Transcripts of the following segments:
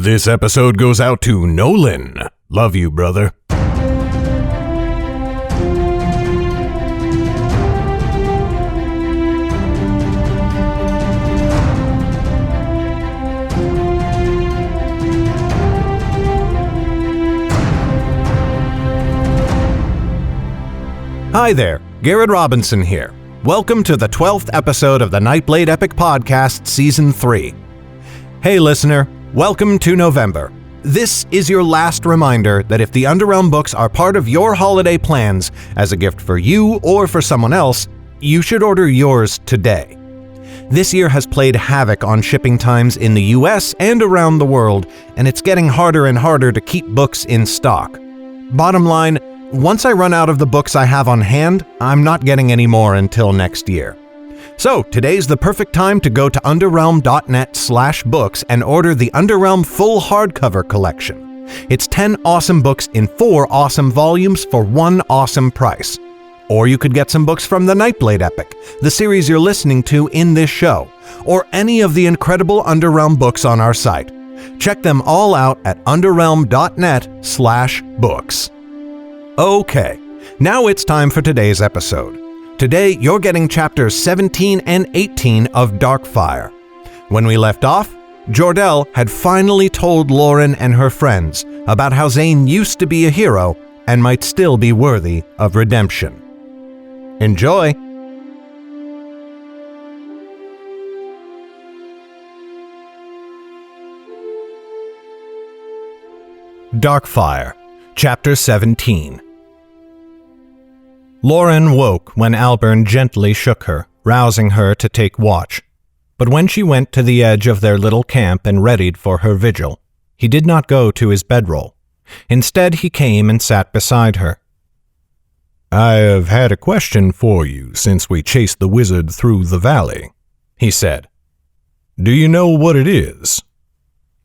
This episode goes out to Nolan. Love you, brother. Hi there, Garrett Robinson here. Welcome to the 12th episode of the Nightblade Epic Podcast Season 3. Hey listener, welcome to November. This is your last reminder that if the Underrealm books are part of your holiday plans as a gift for you or for someone else, you should order yours today. This year has played havoc on shipping times in the US and around the world, and it's getting harder and harder to keep books in stock. Bottom line, once I run out of the books I have on hand, I'm not getting any more until next year. So today's the perfect time to go to underrealm.net/books and order the Underrealm full hardcover collection. It's 10 awesome books in 4 awesome volumes for one awesome price. Or you could get some books from the Nightblade Epic, the series you're listening to in this show, or any of the incredible Underrealm books on our site. Check them all out at underrealm.net/books. Okay, now it's time for today's episode. Today, you're getting chapters 17 and 18 of Darkfire. When we left off, Jordell had finally told Lauren and her friends about how Zane used to be a hero and might still be worthy of redemption. Enjoy! Darkfire, Chapter 17. Lauren woke when Albern gently shook her, rousing her to take watch. But when she went to the edge of their little camp and readied for her vigil, he did not go to his bedroll. Instead, he came and sat beside her. "I have had a question for you since we chased the wizard through the valley," he said. "Do you know what it is?"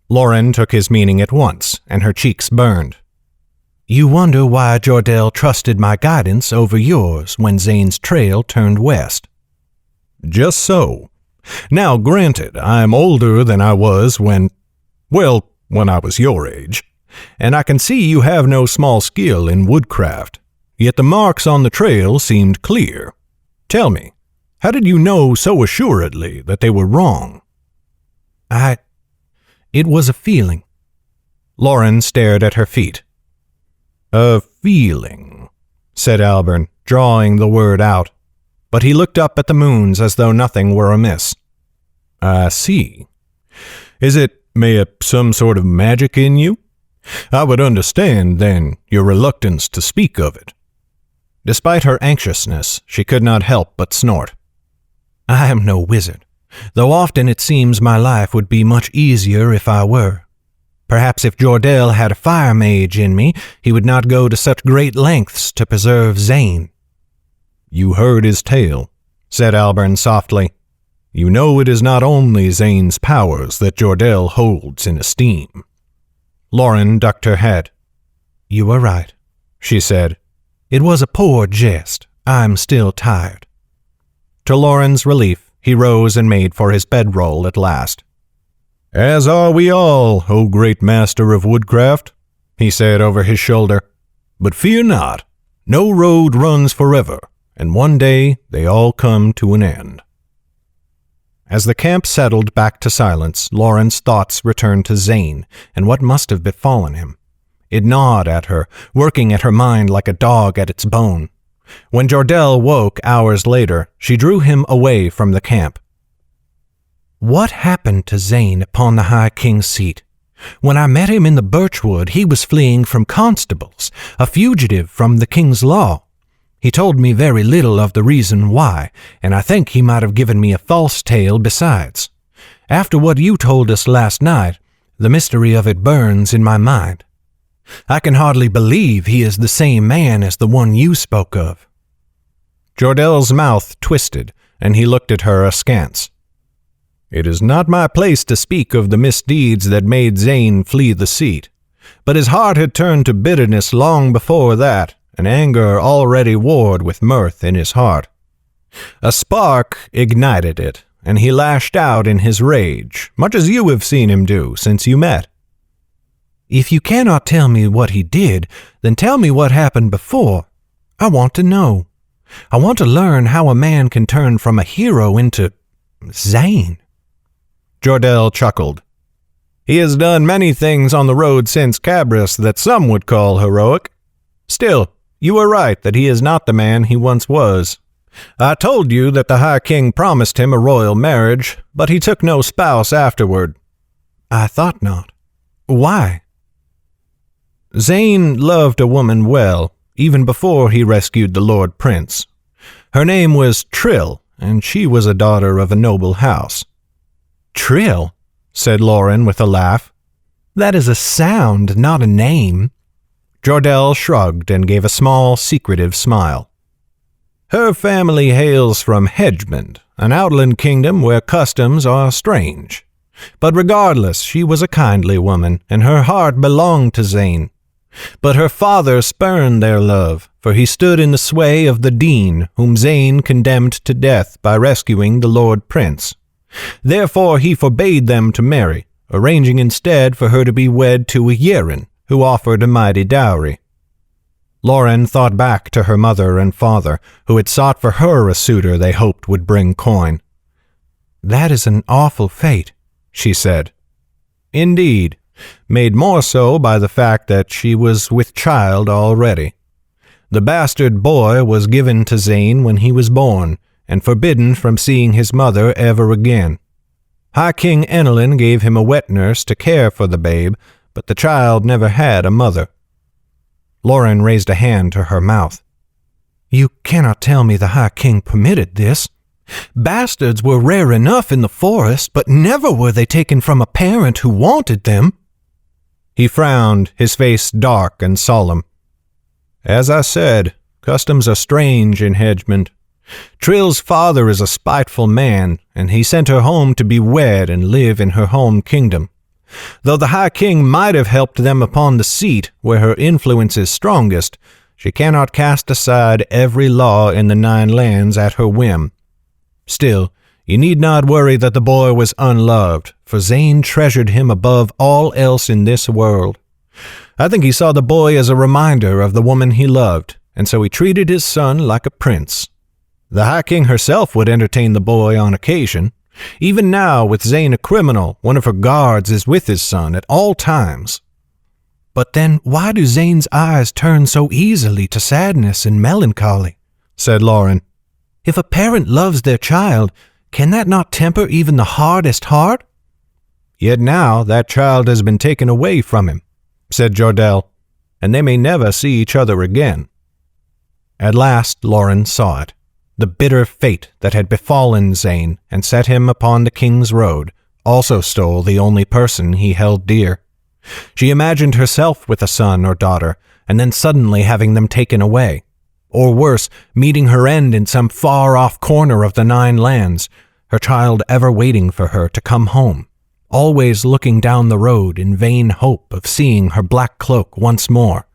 Lauren took his meaning at once, and her cheeks burned. "You wonder why Jordell trusted my guidance over yours when Zane's trail turned west." "Just so. Now, granted, I'm older than I was when I was your age, and I can see you have no small skill in woodcraft, yet the marks on the trail seemed clear. Tell me, how did you know so assuredly that they were wrong?" It was a feeling." Lauren stared at her feet. "A feeling," said Albern, drawing the word out, but he looked up at the moons as though nothing were amiss. "I see. Is it, some sort of magic in you? I would understand, then, your reluctance to speak of it." Despite her anxiousness, she could not help but snort. "I am no wizard, though often it seems my life would be much easier if I were. Perhaps if Jordell had a fire mage in me, he would not go to such great lengths to preserve Zane." "You heard his tale," said Albern softly. "You know it is not only Zane's powers that Jordell holds in esteem." Lauren ducked her head. "You are right," she said. "It was a poor jest. I'm still tired." To Lauren's relief, he rose and made for his bedroll at last. "As are we all, O great master of woodcraft," he said over his shoulder. "But fear not, no road runs forever, and one day they all come to an end." As the camp settled back to silence, Lauren's thoughts returned to Zane and what must have befallen him. It gnawed at her, working at her mind like a dog at its bone. When Jordell woke hours later, she drew him away from the camp. "What happened to Zane upon the High King's seat? When I met him in the birchwood, he was fleeing from constables, a fugitive from the king's law. He told me very little of the reason why, and I think he might have given me a false tale besides. After what you told us last night, the mystery of it burns in my mind. I can hardly believe he is the same man as the one you spoke of." Jordell's mouth twisted, and he looked at her askance. "It is not my place to speak of the misdeeds that made Zane flee the seat, but his heart had turned to bitterness long before that, and anger already warred with mirth in his heart. A spark ignited it, and he lashed out in his rage, much as you have seen him do since you met. If you cannot tell me what he did, then tell me what happened before. I want to know. I want to learn how a man can turn from a hero into Zane." Jordell chuckled. "He has done many things on the road since Cabris that some would call heroic. Still, you are right that he is not the man he once was. I told you that the High King promised him a royal marriage, but he took no spouse afterward." "I thought not. Why?" "Zane loved a woman well, even before he rescued the Lord Prince. Her name was Trill, and she was a daughter of a noble house." "Trill?" said Lauren with a laugh. "That is a sound, not a name." Jordell shrugged and gave a small, secretive smile. "Her family hails from Hedgemond, an outland kingdom where customs are strange. But regardless, she was a kindly woman, and her heart belonged to Zane. But her father spurned their love, for he stood in the sway of the Dean, whom Zane condemned to death by rescuing the Lord Prince. Therefore he forbade them to marry, arranging instead for her to be wed to a Yerin, who offered a mighty dowry." Lauren thought back to her mother and father, who had sought for her a suitor they hoped would bring coin. "That is an awful fate," she said. "Indeed, made more so by the fact that she was with child already. The bastard boy was given to Zane when he was born, and forbidden from seeing his mother ever again. High King Enelin gave him a wet nurse to care for the babe, but the child never had a mother." Lauren raised a hand to her mouth. "You cannot tell me the High King permitted this. Bastards were rare enough in the forest, but never were they taken from a parent who wanted them." He frowned, his face dark and solemn. "As I said, customs are strange in Hedgemond. Trill's father is a spiteful man, and he sent her home to be wed and live in her home kingdom. Though the High King might have helped them upon the seat, where her influence is strongest, she cannot cast aside every law in the 9 lands at her whim. Still, you need not worry that the boy was unloved, for Zane treasured him above all else in this world. I think he saw the boy as a reminder of the woman he loved, and so he treated his son like a prince. The High King herself would entertain the boy on occasion. Even now, with Zane a criminal, one of her guards is with his son at all times." "But then why do Zane's eyes turn so easily to sadness and melancholy?" said Lauren. "If a parent loves their child, can that not temper even the hardest heart?" "Yet now that child has been taken away from him," said Jordell, "and they may never see each other again." At last Lauren saw it. The bitter fate that had befallen Zane and set him upon the king's road also stole the only person he held dear. She imagined herself with a son or daughter, and then suddenly having them taken away. Or worse, meeting her end in some far-off corner of the 9 lands, her child ever waiting for her to come home, always looking down the road in vain hope of seeing her black cloak once more,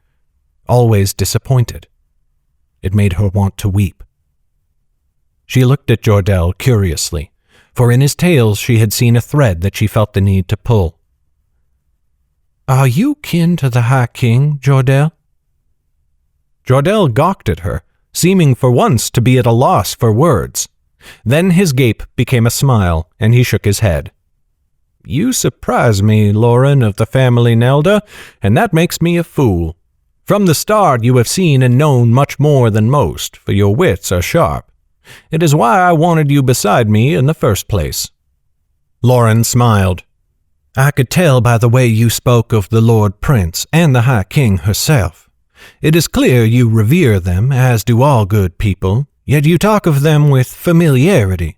always disappointed. It made her want to weep. She looked at Jordell curiously, for in his tales she had seen a thread that she felt the need to pull. "Are you kin to the High King, Jordell?" Jordell gawked at her, seeming for once to be at a loss for words. Then his gape became a smile, and he shook his head. "You surprise me, Lauren of the family Nelda, and that makes me a fool. From the start you have seen and known much more than most, for your wits are sharp. It is why I wanted you beside me in the first place." Lauren smiled. "I could tell by the way you spoke of the Lord Prince and the High King herself. It is clear you revere them, as do all good people, yet you talk of them with familiarity,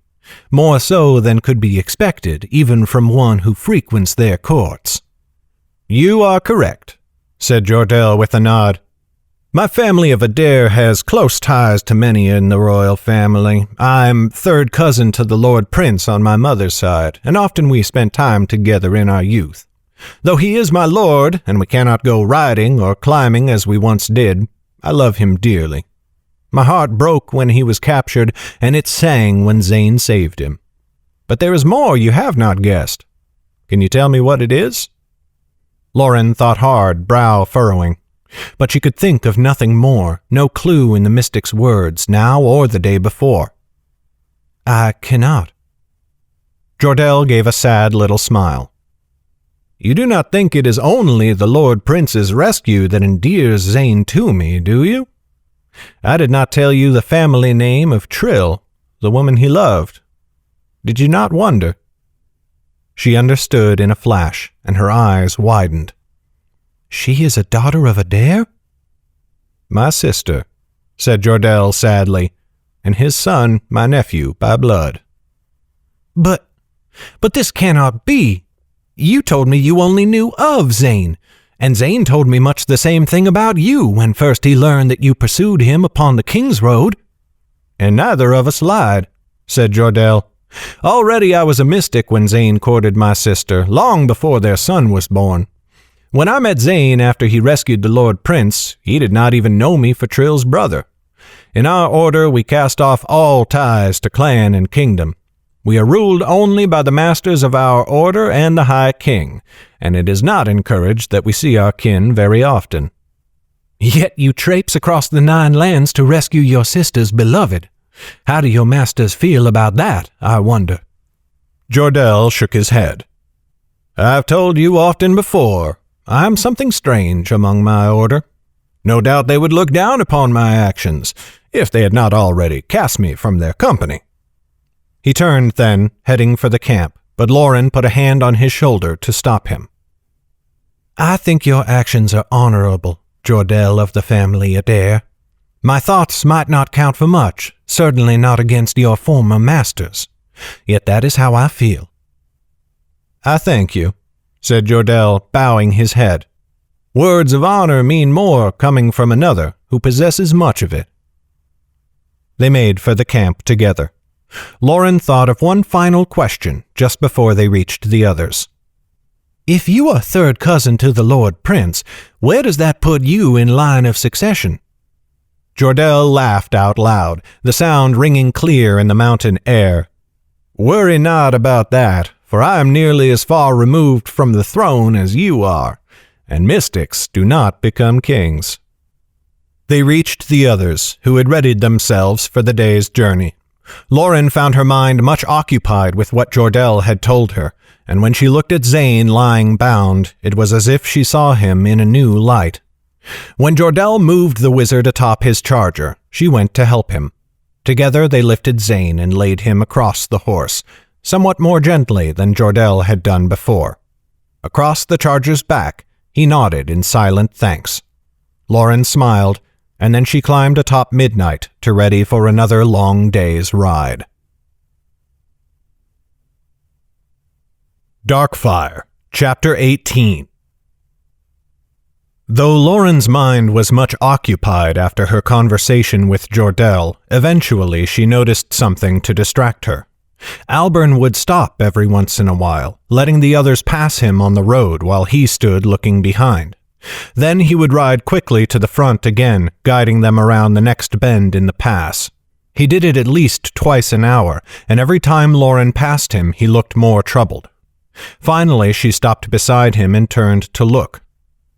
more so than could be expected even from one who frequents their courts." "You are correct," said Jordell with a nod. "My family of Adair has close ties to many in the royal family. I'm third cousin to the Lord Prince on my mother's side, and often we spent time together in our youth. Though he is my lord, and we cannot go riding or climbing as we once did, I love him dearly. My heart broke when he was captured, and it sang when Zane saved him. But there is more you have not guessed. Can you tell me what it is?" Lauren thought hard, brow furrowing. But she could think of nothing more, no clue in the mystic's words, now or the day before. I cannot. Jordell gave a sad little smile. You do not think it is only the Lord Prince's rescue that endears Zane to me, do you? I did not tell you the family name of Trill, the woman he loved. Did you not wonder? She understood in a flash, and her eyes widened. She is a daughter of Adair? My sister, said Jordell sadly, and his son my nephew by blood. But this cannot be. You told me you only knew of Zane, and Zane told me much the same thing about you when first he learned that you pursued him upon the King's Road. And neither of us lied, said Jordell. Already I was a mystic when Zane courted my sister, long before their son was born. When I met Zane after he rescued the Lord Prince, he did not even know me for Trill's brother. In our order we cast off all ties to clan and kingdom. We are ruled only by the masters of our order and the High King, and it is not encouraged that we see our kin very often. Yet you traipse across the 9 lands to rescue your sister's beloved. How do your masters feel about that, I wonder? Jordell shook his head. I've told you often before, I am something strange among my order. No doubt they would look down upon my actions, if they had not already cast me from their company. He turned then, heading for the camp, but Lauren put a hand on his shoulder to stop him. I think your actions are honorable, Jordell of the family Adair. My thoughts might not count for much, certainly not against your former masters. Yet that is how I feel. I thank you, said Jordell, bowing his head. Words of honor mean more coming from another who possesses much of it. They made for the camp together. Lauren thought of one final question just before they reached the others. If you are third cousin to the Lord Prince, where does that put you in line of succession? Jordell laughed out loud, the sound ringing clear in the mountain air. Worry not about that, for I am nearly as far removed from the throne as you are, and mystics do not become kings. They reached the others, who had readied themselves for the day's journey. Lauren found her mind much occupied with what Jordell had told her, and when she looked at Zane lying bound, it was as if she saw him in a new light. When Jordell moved the wizard atop his charger, she went to help him. Together they lifted Zane and laid him across the horse, somewhat more gently than Jordell had done before. Across the charger's back, he nodded in silent thanks. Lauren smiled, and then she climbed atop Midnight to ready for another long day's ride. Darkfire, Chapter 18. Though Lauren's mind was much occupied after her conversation with Jordell, eventually she noticed something to distract her. Albern would stop every once in a while, letting the others pass him on the road while he stood looking behind. Then he would ride quickly to the front again, guiding them around the next bend in the pass. He did it at least twice an hour, and every time Lauren passed him he looked more troubled. Finally she stopped beside him and turned to look.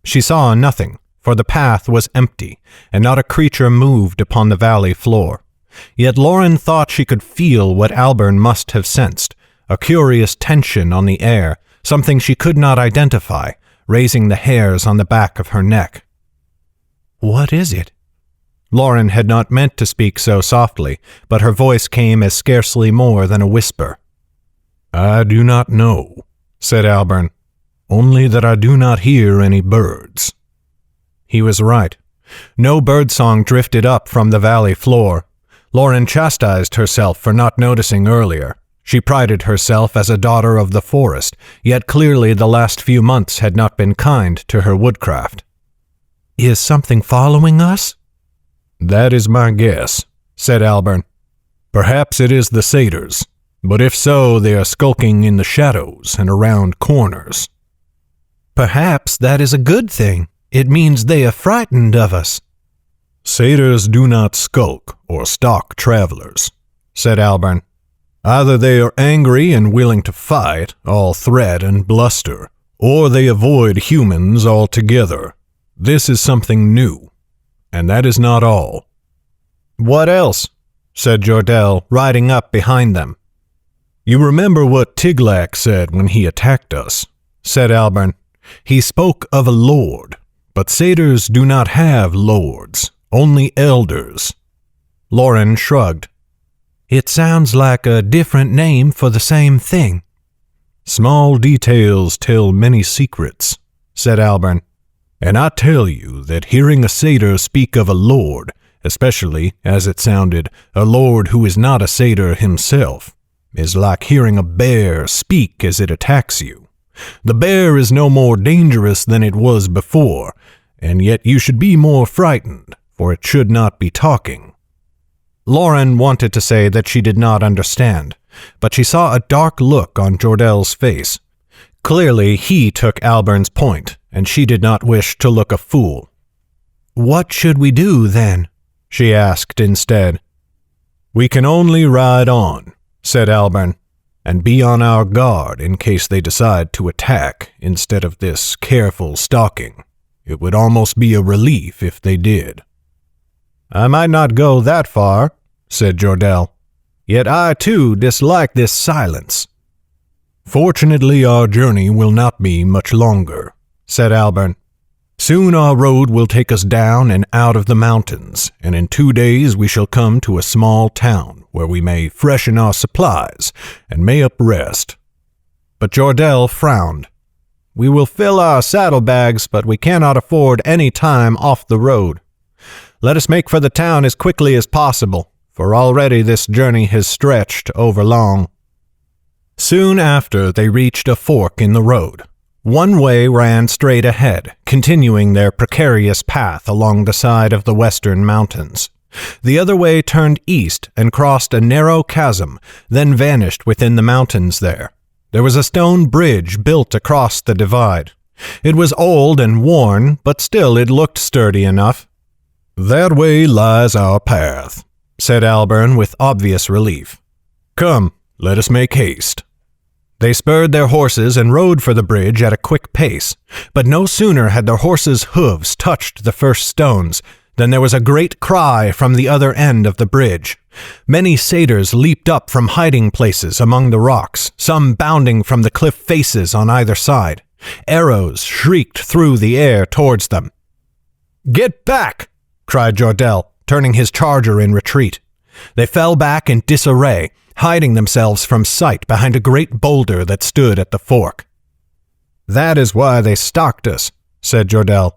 She saw nothing, for the path was empty, and not a creature moved upon the valley floor. Yet Lauren thought she could feel what Albern must have sensed, a curious tension on the air, something she could not identify, raising the hairs on the back of her neck. What is it? Lauren had not meant to speak so softly, but her voice came as scarcely more than a whisper. I do not know, said Albern. Only that I do not hear any birds. He was right. No birdsong drifted up from the valley floor. Lauren chastised herself for not noticing earlier. She prided herself as a daughter of the forest, yet clearly the last few months had not been kind to her woodcraft. Is something following us? That is my guess, said Albern. Perhaps it is the satyrs, but if so, they are skulking in the shadows and around corners. Perhaps that is a good thing. It means they are frightened of us. Satyrs do not skulk or stalk travelers, said Albern. Either they are angry and willing to fight, all threat and bluster, or they avoid humans altogether. This is something new, and that is not all." "What else?" said Jordell, riding up behind them. "You remember what Tiglac said when he attacked us," said Albern. "He spoke of a lord, but satyrs do not have lords, only elders." Lauren shrugged. "It sounds like a different name for the same thing." "Small details tell many secrets," said Albern. "And I tell you that hearing a satyr speak of a lord, especially, as it sounded, a lord who is not a satyr himself, is like hearing a bear speak as it attacks you. The bear is no more dangerous than it was before, and yet you should be more frightened, for it should not be talking." Lauren wanted to say that she did not understand, but she saw a dark look on Jordell's face. Clearly he took Albern's point, and she did not wish to look a fool. "What should we do, then?" she asked instead. "We can only ride on," said Albern, "and be on our guard in case they decide to attack instead of this careful stalking. It would almost be a relief if they did." "I might not go that far," said Jordell. "Yet I, too, dislike this silence." "Fortunately, our journey will not be much longer," said Albern. "Soon our road will take us down and out of the mountains, and in 2 days we shall come to a small town where we may freshen our supplies and may up rest." But Jordell frowned. "We will fill our saddlebags, but we cannot afford any time off the road. Let us make for the town as quickly as possible, for already this journey has stretched over long." Soon after they reached a fork in the road. One way ran straight ahead, continuing their precarious path along the side of the western mountains. The other way turned east and crossed a narrow chasm, then vanished within the mountains there. There was a stone bridge built across the divide. It was old and worn, but still it looked sturdy enough. "That way lies our path," said Albern with obvious relief. "Come, let us make haste." They spurred their horses and rode for the bridge at a quick pace, but no sooner had their horses' hooves touched the first stones than there was a great cry from the other end of the bridge. Many satyrs leaped up from hiding places among the rocks, some bounding from the cliff faces on either side. Arrows shrieked through the air towards them. "Get back!" cried Jordell, turning his charger in retreat. They fell back in disarray, hiding themselves from sight behind a great boulder that stood at the fork. "That is why they stalked us," said Jordell.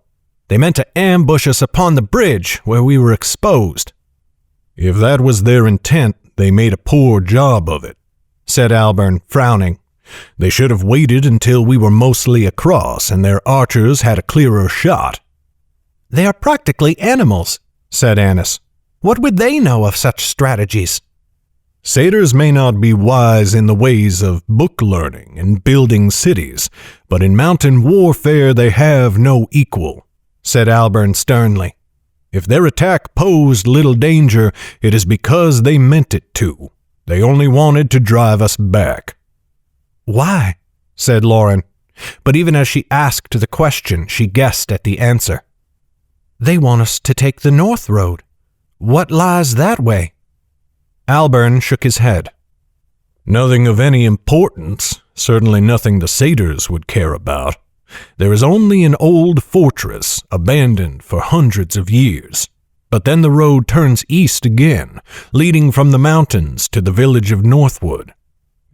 "They meant to ambush us upon the bridge where we were exposed." "If that was their intent, they made a poor job of it," said Albern, frowning. "They should have waited until we were mostly across and their archers had a clearer shot." "They are practically animals," said Annis. "What would they know of such strategies?" "Satyrs may not be wise in the ways of book learning and building cities, but in mountain warfare they have no equal," said Albern sternly. "If their attack posed little danger, it is because they meant it to. They only wanted to drive us back." "Why?" said Lauren, but even as she asked the question, she guessed at the answer. "They want us to take the north road. What lies that way?" Albern shook his head. "Nothing of any importance, certainly nothing the satyrs would care about. There is only an old fortress, abandoned for hundreds of years. But then the road turns east again, leading from the mountains to the village of Northwood.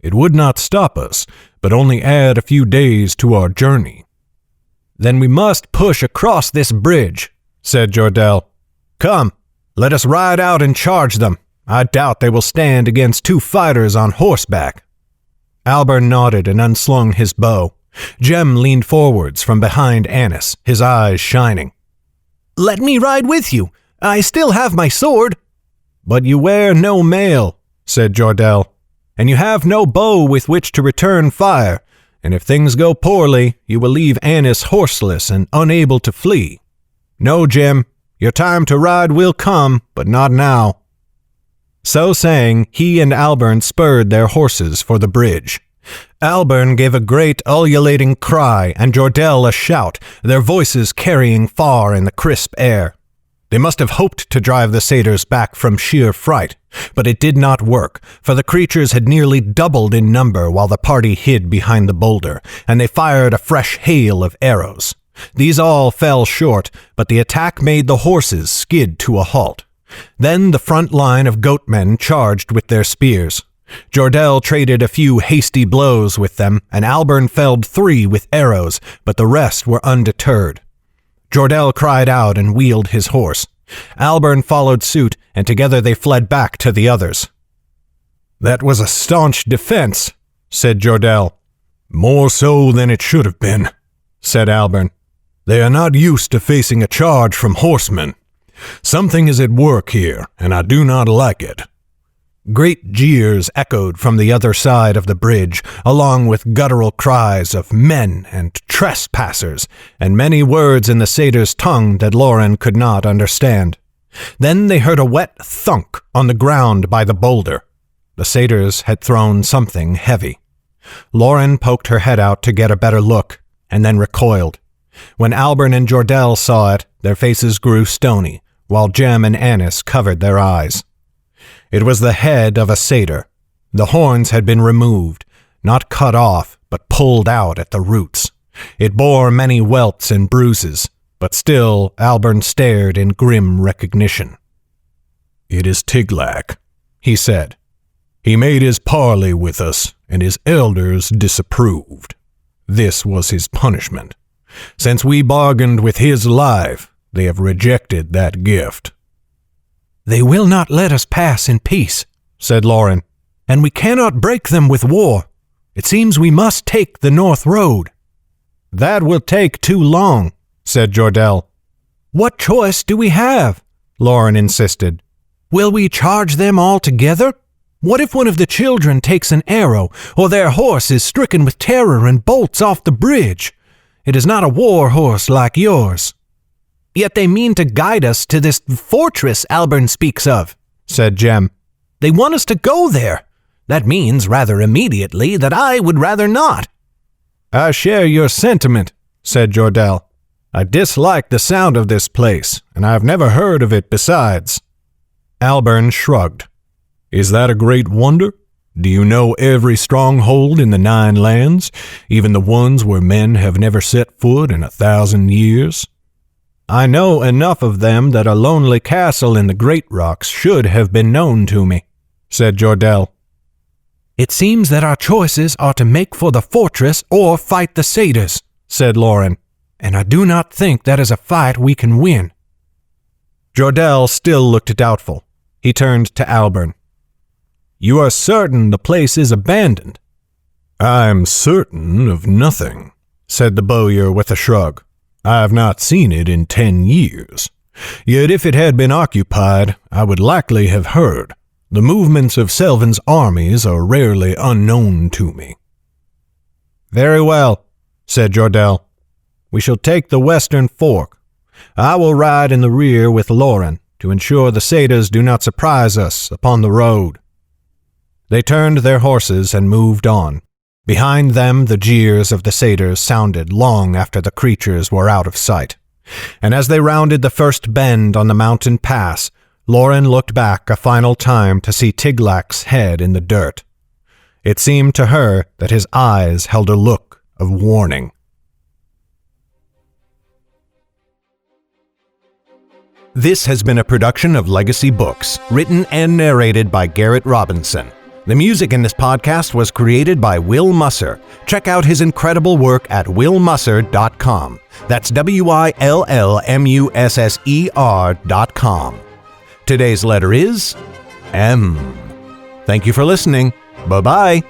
It would not stop us, but only add a few days to our journey." "Then we must push across this bridge," said Jordell. "Come, let us ride out and charge them. I doubt they will stand against 2 fighters on horseback." Albert nodded and unslung his bow. Jem leaned forwards from behind Annis, his eyes shining. "Let me ride with you. I still have my sword." "But you wear no mail," said Jordell, "and you have no bow with which to return fire, and if things go poorly, you will leave Annis horseless and unable to flee. No, Jem, your time to ride will come, but not now." So saying, he and Albern spurred their horses for the bridge. Albern gave a great ululating cry and Jordell a shout, their voices carrying far in the crisp air. They must have hoped to drive the satyrs back from sheer fright, but it did not work, for the creatures had nearly doubled in number while the party hid behind the boulder, and they fired a fresh hail of arrows. These all fell short, but the attack made the horses skid to a halt. Then the front line of goatmen charged with their spears. Jordell traded a few hasty blows with them, and Albern felled 3 with arrows, but the rest were undeterred. Jordell cried out and wheeled his horse. Albern followed suit, and together they fled back to the others. "That was a staunch defense," said Jordell. "More so than it should have been," said Albern. "They are not used to facing a charge from horsemen. Something is at work here, and I do not like it." Great jeers echoed from the other side of the bridge, along with guttural cries of men and trespassers, and many words in the satyr's tongue that Lauren could not understand. Then they heard a wet thunk on the ground by the boulder. The satyrs had thrown something heavy. Lauren poked her head out to get a better look, and then recoiled. When Albern and Jordell saw it, their faces grew stony, while Jem and Annis covered their eyes. It was the head of a satyr. The horns had been removed, not cut off, but pulled out at the roots. It bore many welts and bruises, but still Albern stared in grim recognition. "It is Tiglak," he said. "He made his parley with us, and his elders disapproved. This was his punishment. Since we bargained with his life, they have rejected that gift." "They will not let us pass in peace," said Lauren, "and we cannot break them with war. It seems we must take the North Road." "That will take too long," said Jordell. "What choice do we have?" Lauren insisted. "Will we charge them all together? What if one of the children takes an arrow, or their horse is stricken with terror and bolts off the bridge? It is not a war horse like yours." "Yet they mean to guide us to this fortress Albern speaks of," said Jem. "They want us to go there. That means, rather immediately, that I would rather not." "I share your sentiment," said Jordell. "I dislike the sound of this place, and I've never heard of it besides." Albern shrugged. "Is that a great wonder? Do you know every stronghold in the 9 lands, even the ones where men have never set foot in 1,000 years? I know enough of them that a lonely castle in the Great Rocks should have been known to me," said Jordell. "It seems that our choices are to make for the fortress or fight the satyrs," said Lauren, "and I do not think that is a fight we can win." Jordell still looked doubtful. He turned to Albern. "You are certain the place is abandoned?" "I'm certain of nothing," said the bowyer with a shrug. "I have not seen it in 10 years. Yet if it had been occupied, I would likely have heard. The movements of Selvin's armies are rarely unknown to me." "Very well," said Jordell. "We shall take the western fork. I will ride in the rear with Lauren to ensure the satyrs do not surprise us upon the road." They turned their horses and moved on. Behind them the jeers of the satyrs sounded long after the creatures were out of sight. And as they rounded the first bend on the mountain pass, Lauren looked back a final time to see Tiglak's head in the dirt. It seemed to her that his eyes held a look of warning. This has been a production of Legacy Books, written and narrated by Garrett Robinson. The music in this podcast was created by Will Musser. Check out his incredible work at willmusser.com. That's WILLMUSSER.com. Today's letter is M. Thank you for listening. Bye-bye.